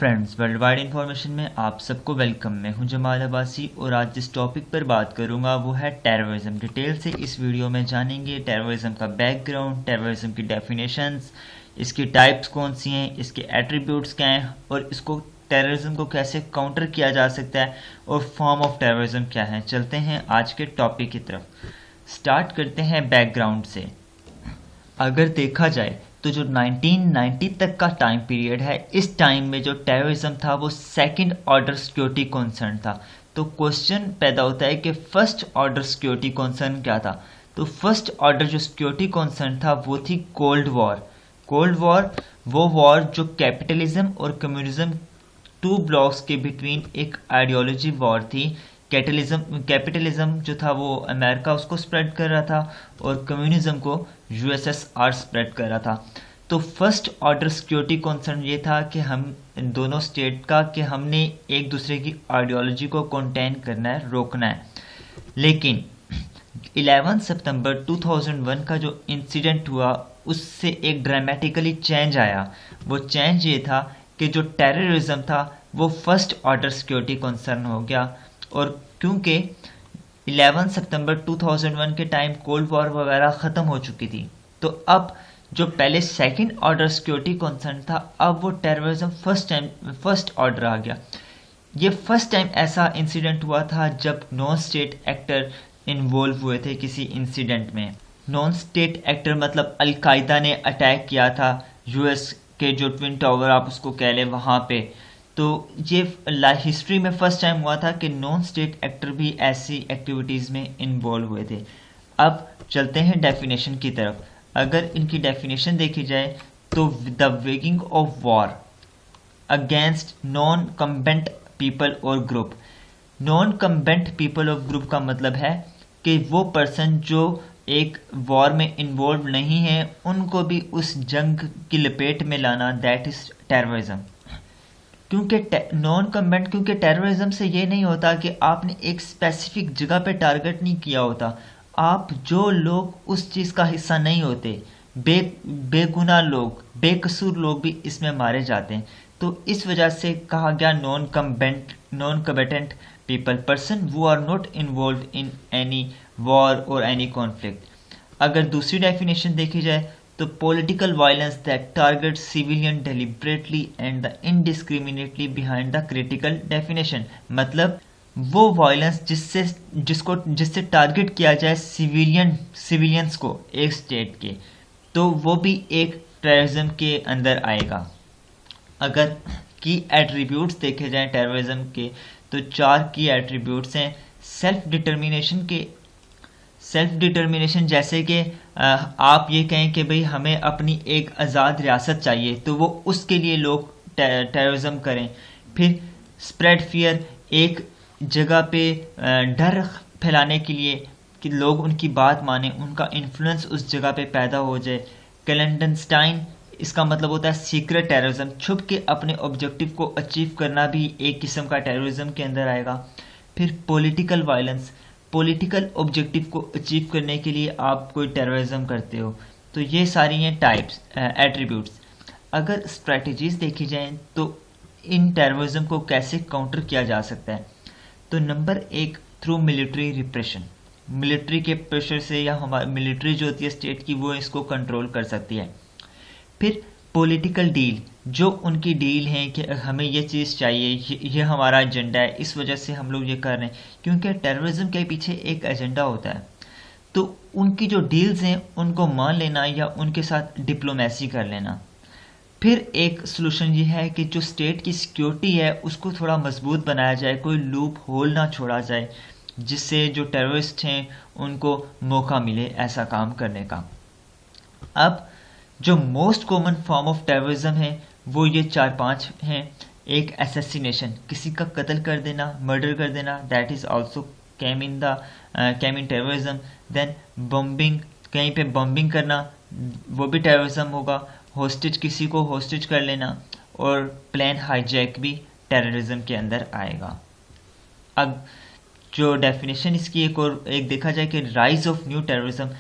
Friends, world wide information में आप सबको वेलकम। मैं हूं जमाल अब्बासी और आज जिस टॉपिक पर बात करूंगा वो है टेररिज्म। डिटेल से इस वीडियो में जानेंगे टेररिज्म का बैकग्राउंड, टेररिज्म की डेफिनेशंस, इसकी टाइप्स कौन सी हैं, इसके एट्रीब्यूट्स क्या हैं और इसको टेररिज्म को कैसे काउंटर किया जा सकता है और फॉर्म ऑफ टेररिज्म क्या है। चलते हैं आज के टॉपिक की तरफ। स्टार्ट करते हैं बैकग्राउंड से। अगर देखा जाए तो जो 1990 तक का टाइम पीरियड है, इस टाइम में जो टेररिज्म था वो सेकंड ऑर्डर सिक्योरिटी कंसर्न था। तो क्वेश्चन पैदा होता है कि फर्स्ट ऑर्डर सिक्योरिटी कंसर्न क्या था। तो फर्स्ट ऑर्डर जो सिक्योरिटी कंसर्न था वो थी कोल्ड वॉर। कोल्ड वॉर वो वॉर जो कैपिटलिज्म और कम्युनिज्म टू ब्लॉक्स के बिटवीन एक आइडियोलॉजी वॉर थी। कैपिटलिज्म जो था वो अमेरिका उसको स्प्रेड कर रहा था और कम्युनिज्म को यूएसएसआर स्प्रेड कर रहा था। तो फर्स्ट ऑर्डर सिक्योरिटी कंसर्न ये था कि हम दोनों स्टेट का कि हमने एक दूसरे की आइडियोलॉजी को कंटेन करना है, रोकना है। लेकिन 11 सितंबर 2001 का जो इंसिडेंट हुआ उससे एक ड्रामेटिकली चेंज आया। वो चेंज ये था कि जो टेररिज्म था वो फर्स्ट ऑर्डर सिक्योरिटी कंसर्न हो गया। और क्योंकि 11 सितंबर 2001 के टाइम कोल्ड वॉर वगैरह ख़त्म हो चुकी थी, तो अब जो पहले सेकंड ऑर्डर सिक्योरिटी कंसर्न था, अब वो टेररिज्म फर्स्ट ऑर्डर आ गया। ये फर्स्ट टाइम ऐसा इंसिडेंट हुआ था जब नॉन स्टेट एक्टर इन्वॉल्व हुए थे किसी इंसिडेंट में। नॉन स्टेट एक्टर मतलब अलकायदा ने अटैक किया था यूएस के जो ट्विन टावर आप उसको कह लें वहाँ पे। तो ये हिस्ट्री में फर्स्ट टाइम हुआ था कि नॉन स्टेट एक्टर भी ऐसी एक्टिविटीज़ में इन्वॉल्व हुए थे। अब चलते हैं डेफिनेशन की तरफ। अगर इनकी डेफिनेशन देखी जाए तो the waging of war against non combatant people or group. Non combatant people or group का मतलब है कि वो पर्सन जो एक वॉर में इन्वॉल्व नहीं है उनको भी उस जंग की लपेट में लाना, दैट इज टेररिज्म। क्योंकि टेररिज्म से ये नहीं होता कि आपने एक स्पेसिफिक जगह पे टारगेट नहीं किया होता। आप जो लोग उस चीज़ का हिस्सा नहीं होते, बेगुनाह लोग, बेकसूर लोग भी इसमें मारे जाते हैं। तो इस वजह से कहा गया non combatant people, person who are not involve in any war or any conflict. अगर दूसरी डेफिनेशन देखी जाए तो political violence that target civilian deliberately and the indiscriminately behind the critical definition. मतलब वो वायलेंस जिससे टारगेट किया जाए सिविलियंस को एक स्टेट के, तो वो भी एक टेररिज्म के अंदर आएगा। अगर की एट्रीब्यूट्स देखे जाएं टेररिज्म के तो 4 की एट्रीब्यूट्स हैं। सेल्फ डिटर्मिनेशन जैसे कि आप ये कहें कि भाई हमें अपनी एक आज़ाद रियासत चाहिए तो वो उसके लिए लोग टेररिज्म करें। फिर स्प्रेड फियर, एक जगह पे डर फैलाने के लिए कि लोग उनकी बात माने, उनका इन्फ्लुएंस उस जगह पे पैदा हो जाए। क्लैंडस्टाइन, इसका मतलब होता है सीक्रेट टेररिज्म, छुप के अपने ऑब्जेक्टिव को अचीव करना भी एक किस्म का टेररिज्म के अंदर आएगा। फिर पॉलिटिकल वायलेंस, पॉलिटिकल ऑब्जेक्टिव को अचीव करने के लिए आप कोई टेररिज्म करते हो। तो ये सारी हैं टाइप्स, एट्रीब्यूट्स। अगर स्ट्रेटजीज देखी जाएं तो इन टेररिज्म को कैसे काउंटर किया जा सकता है, तो number 1 through military repression. Military के प्रेशर से या हमारी मिलिट्री जो होती है स्टेट की वो इसको कंट्रोल कर सकती है। फिर पॉलिटिकल डील, जो उनकी डील है कि हमें ये चीज़ चाहिए, ये हमारा एजेंडा है, इस वजह से हम लोग ये कर रहे हैं, क्योंकि टेररिज्म के पीछे एक एजेंडा होता है। तो उनकी जो डील्स हैं उनको मान लेना या उनके साथ डिप्लोमेसी कर लेना। फिर एक सलूशन ये है कि जो स्टेट की सिक्योरिटी है उसको थोड़ा मजबूत बनाया जाए, कोई लूप होल ना छोड़ा जाए जिससे जो टेररिस्ट हैं उनको मौका मिले ऐसा काम करने का। अब जो most common form of terrorism है वो ये 4-5 हैं। एक असैसिनेशन, किसी का कत्ल कर देना, मर्डर कर देना, that is also came in terrorism. Then bombing, कहीं पे बॉम्बिंग करना वो भी टेररिज्म होगा। होस्टेज, किसी को होस्टेज कर लेना, और प्लान हाईजैक भी टेररिज्म के अंदर आएगा। अब जो डेफिनेशन इसकी एक देखा जाए कि राइज ऑफ न्यू टेररिज्म,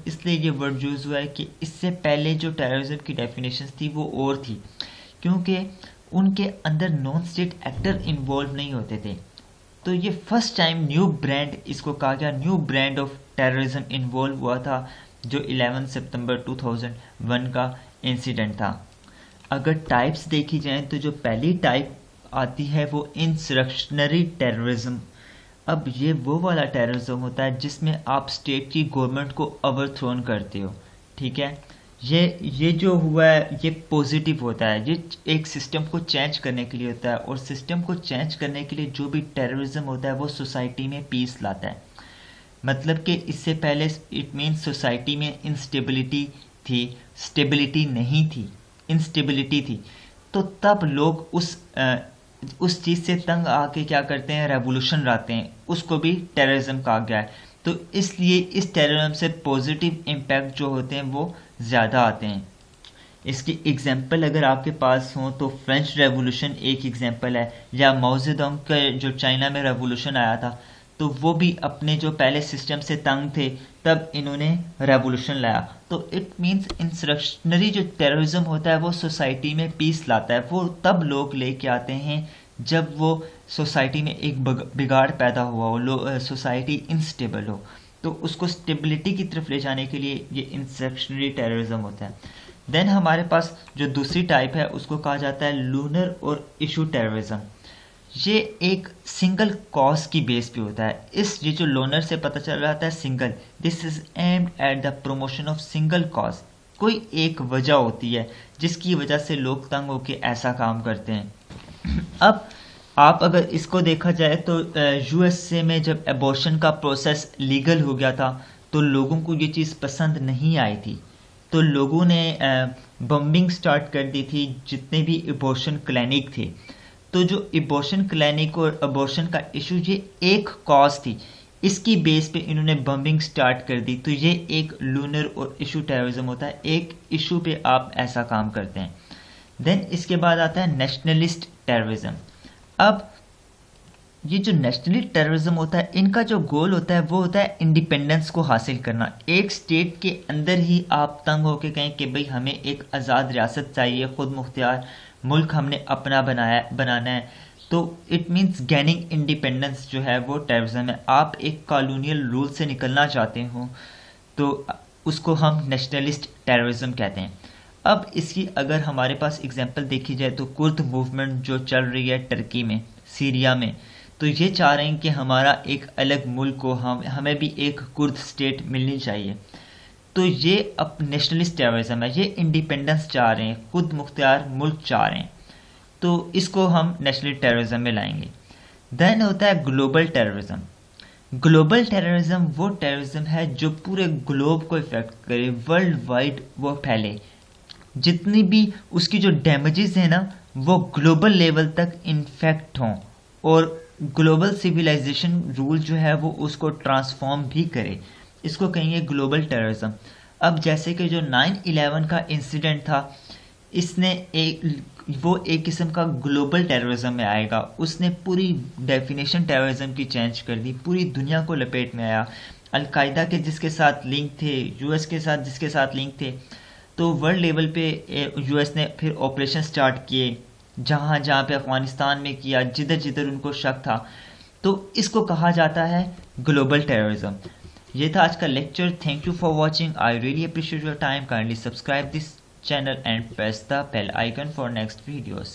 इसलिए ये वर्ड यूज़ हुआ है कि इससे पहले जो टेररिज्म की डेफिनेशन थी वो और थी। क्योंकि उनके अंदर नॉन स्टेट एक्टर इन्वॉल्व नहीं होते थे। तो ये फर्स्ट टाइम न्यू ब्रांड, इसको कहा गया new brand of terrorism involve हुआ था, जो 11 सितंबर 2001 का इंसिडेंट था। अगर टाइप्स देखी जाएं तो जो पहली टाइप आती है वो इंसरेक्शनरी टेररिज्म। अब ये वो वाला टेररिज्म होता है जिसमें आप स्टेट की गवर्नमेंट को ओवरथ्रोन करते हो, ठीक है। ये जो हुआ है ये पॉजिटिव होता है, ये एक सिस्टम को चेंज करने के लिए होता है, और सिस्टम को चेंज करने के लिए जो भी टेररिज्म होता है वो सोसाइटी में पीस लाता है। मतलब कि इससे पहले इट मीन्स सोसाइटी में इंस्टेबिलिटी थी, स्टेबिलिटी नहीं थी, इंस्टेबिलिटी थी। तो तब लोग उस चीज़ से तंग आके क्या करते हैं, रेवोल्यूशन लाते हैं, उसको भी टेररिज्म कहा गया है। तो इसलिए इस टेररिज्म से पॉजिटिव इम्पैक्ट जो होते हैं वो ज़्यादा आते हैं। इसकी एग्जांपल अगर आपके पास हो तो फ्रेंच रेवोल्यूशन एक एग्जांपल है, या माओ जेडोंग का जो चाइना में रेवोल्यूशन आया था, तो वो भी अपने जो पहले सिस्टम से तंग थे तब इन्होंने रेवोल्यूशन लाया। तो इट मीन्स इंसरेक्शनरी जो टेररिज्म होता है वो सोसाइटी में पीस लाता है। वो तब लोग लेके आते हैं जब वो सोसाइटी में एक बिगाड़ पैदा हुआ हो, सोसाइटी इंस्टेबल हो, तो उसको स्टेबिलिटी की तरफ ले जाने के लिए ये इंसरेक्शनरी टेररिज्म होता है। देन हमारे पास जो दूसरी टाइप है उसको कहा जाता है लूनर और इशू टेररिज्म। ये एक सिंगल कॉज की बेस पे होता है। ये जो लोनर से पता चल रहा था single, this is aimed at the promotion of single cause. कोई एक वजह होती है जिसकी वजह से लोग तंग होके ऐसा काम करते हैं। अब आप अगर इसको देखा जाए तो यूएसए में जब एबॉर्शन का प्रोसेस लीगल हो गया था तो लोगों को ये चीज़ पसंद नहीं आई थी, तो लोगों ने बम्बिंग स्टार्ट कर दी थी जितने भी एबॉर्शन क्लिनिक थे। तो जो एबॉर्शन क्लिनिक और एबॉर्शन का इशू ये एक कॉज थी, इसकी बेस पे इन्होंने बम्बिंग स्टार्ट कर दी। तो ये एक लूनर और इशू टेररिज्म होता है, एक इशू पे आप ऐसा काम करते हैं। देन इसके बाद आता है नेशनलिस्ट टेररिज्म। अब ये जो नेशनलिस्ट टेररिज्म होता है इनका जो गोल होता है वो होता है इंडिपेंडेंस को हासिल करना। एक स्टेट के अंदर ही आप तंग होके कहें कि भाई हमें एक आज़ाद रियासत चाहिए, खुद मुख्तियार मुल्क हमने अपना बनाना है, तो इट मीन्स गैनिंग इंडिपेंडेंस जो है वो टेररिज्म है। आप एक कॉलोनियल रूल से निकलना चाहते हो तो उसको हम नेशनलिस्ट टेररिज्म कहते हैं। अब इसकी अगर हमारे पास एग्जांपल देखी जाए तो कुर्द मूवमेंट जो चल रही है टर्की में, सीरिया में, तो ये चाह रहे हैं कि हमारा एक अलग मुल्क हो, हमें भी एक कुर्द स्टेट मिलनी चाहिए। तो ये अब नेशनलिस्ट टेररिज्म है, ये इंडिपेंडेंस चाह रहे हैं, खुद मुख्तियार मुल्क चाह रहे हैं, तो इसको हम नेशनलिस्ट टेररिज्म में लाएंगे। देन होता है ग्लोबल टेररिज्म। ग्लोबल टेररिज्म वो टेररिज्म है जो पूरे ग्लोब को इफेक्ट करे, वर्ल्ड वाइड वो फैले, जितनी भी उसकी जो डैमेजेस है ना वो ग्लोबल लेवल तक इन्फेक्ट हों, और ग्लोबल सिविलाइजेशन रूल जो है वो उसको ट्रांसफॉर्म भी करे, इसको कहेंगे ग्लोबल टेररिज्म। अब जैसे कि जो 9/11 का इंसिडेंट था, इसने वो एक किस्म का ग्लोबल टेररिज्म में आएगा। उसने पूरी डेफिनेशन टेररिज्म की चेंज कर दी, पूरी दुनिया को लपेट में आया। अलकायदा के जिसके साथ लिंक थे, यूएस के साथ जिसके साथ लिंक थे, तो वर्ल्ड लेवल पे यूएस ने फिर ऑपरेशन स्टार्ट किए, जहाँ जहाँ पे अफगानिस्तान में किया, जिधर जिधर उनको शक था। तो इसको कहा जाता है ग्लोबल टेररिज्म। ये था आज का lecture. Thank you for watching. I really appreciate your time. Kindly subscribe this channel and press the bell icon for next videos.